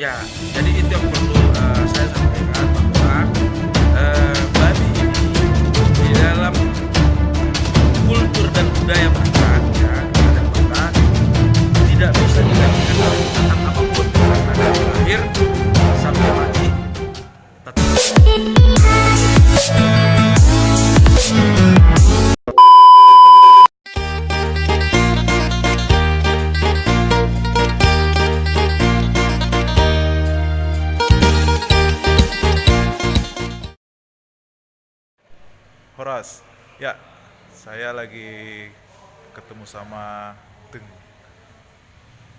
Ya, jadi itu yang perlu saya sampaikan bahwa babi ini di dalam kultur dan budaya Batak, ya, adat Batak tidak bisa digantikan oleh binatang apapun karena dari lahir sampai mati tetap. Horas, ya, saya lagi ketemu sama Teng.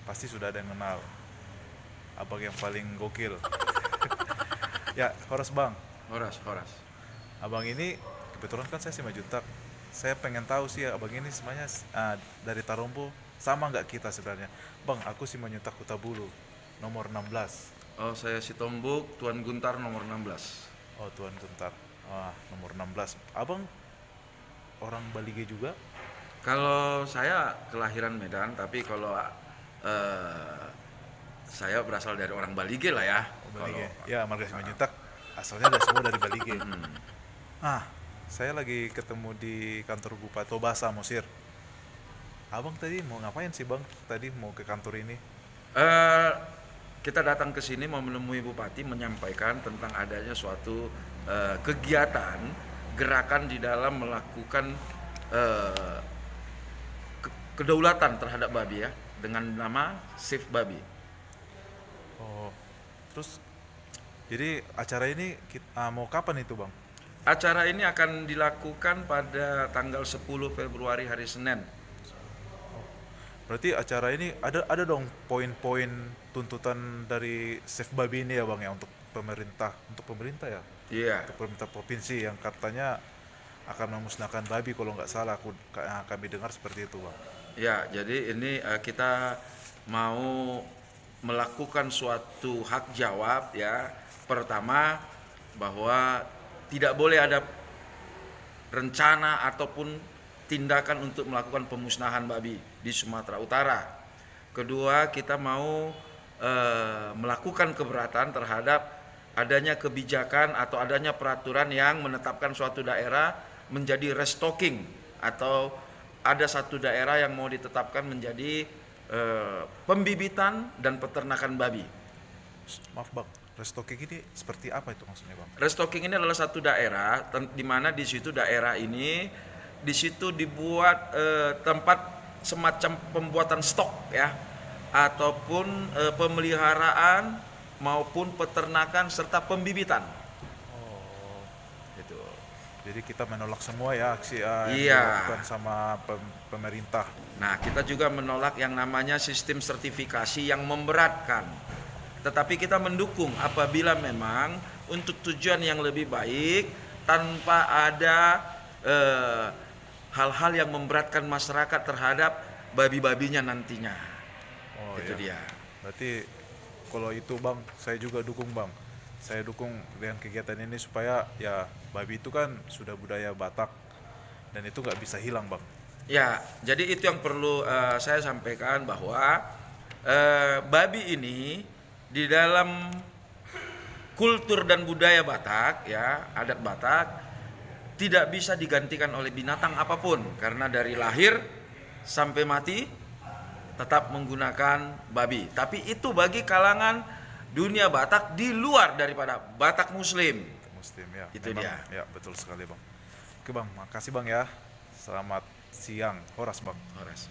Pasti sudah ada yang kenal. Abang yang paling gokil. Ya, Horas bang. Horas. Abang ini kebetulan kan saya Simanjuntak. Saya pengen tahu sih ya, abang ini sebenarnya dari Tarumpu sama nggak kita sebenarnya? Bang, aku Simanjuntak Kutabulu, nomor 16. Oh, saya si Tombuk, Tuan Guntar nomor 16. Oh, Tuan Guntar. Wah, nomor 16. Abang orang Balige juga? Kalau saya kelahiran Medan, tapi kalau saya berasal dari orang Balige lah ya. Oh, Balige. Kalau Ya, marga Simanjuntak asalnya ada semua dari Balige. mm, Ah, saya lagi ketemu di kantor Bupati Tobasa, Mosir. Abang tadi mau ngapain sih bang? Tadi mau ke kantor ini? eh, kita datang ke sini mau menemui Bupati menyampaikan tentang adanya suatu kegiatan gerakan di dalam melakukan eh, kedaulatan terhadap babi ya dengan nama Save Babi. Oh, terus jadi acara ini mau kapan itu bang? Acara ini akan dilakukan pada tanggal 10 Februari hari Senin. Berarti acara ini ada dong poin-poin tuntutan dari Save Babi ini ya bang ya untuk pemerintah ya, Iya. untuk pemerintah provinsi yang katanya akan memusnahkan babi kalau nggak salah kami dengar seperti itu bang. Ya, jadi ini kita mau melakukan suatu hak jawab ya. Pertama bahwa tidak boleh ada rencana ataupun tindakan untuk melakukan pemusnahan babi di Sumatera Utara. Kedua, kita mau melakukan keberatan terhadap adanya kebijakan atau adanya peraturan yang menetapkan suatu daerah menjadi restocking atau ada satu daerah yang mau ditetapkan menjadi pembibitan dan peternakan babi. Maaf bang, restocking ini seperti apa itu maksudnya bang? Restocking ini adalah satu daerah di mana di situ daerah ini di situ dibuat tempat semacam pembuatan stok ya ataupun pemeliharaan maupun peternakan serta pembibitan. Oh, Gitu. jadi kita menolak semua ya aksi yang Iya. dilakukan sama pemerintah. Nah, kita juga menolak yang namanya sistem sertifikasi yang memberatkan. Tetapi kita mendukung apabila memang untuk tujuan yang lebih baik tanpa ada hal-hal yang memberatkan masyarakat terhadap babi-babinya nantinya. Oh Itu ya. dia. Berarti kalau itu bang, saya juga dukung bang. Saya dukung dengan kegiatan ini supaya ya babi itu kan sudah budaya Batak dan itu nggak bisa hilang bang. Ya, jadi itu yang perlu saya sampaikan bahwa babi ini di dalam kultur dan budaya Batak ya, adat Batak tidak bisa digantikan oleh binatang apapun karena dari lahir sampai mati tetap menggunakan babi. Tapi itu bagi kalangan dunia Batak di luar daripada Batak Muslim. Muslim ya. Itu Memang, dia. ya betul sekali bang. Oke bang, makasih bang ya. Selamat siang, Horas bang. Horas.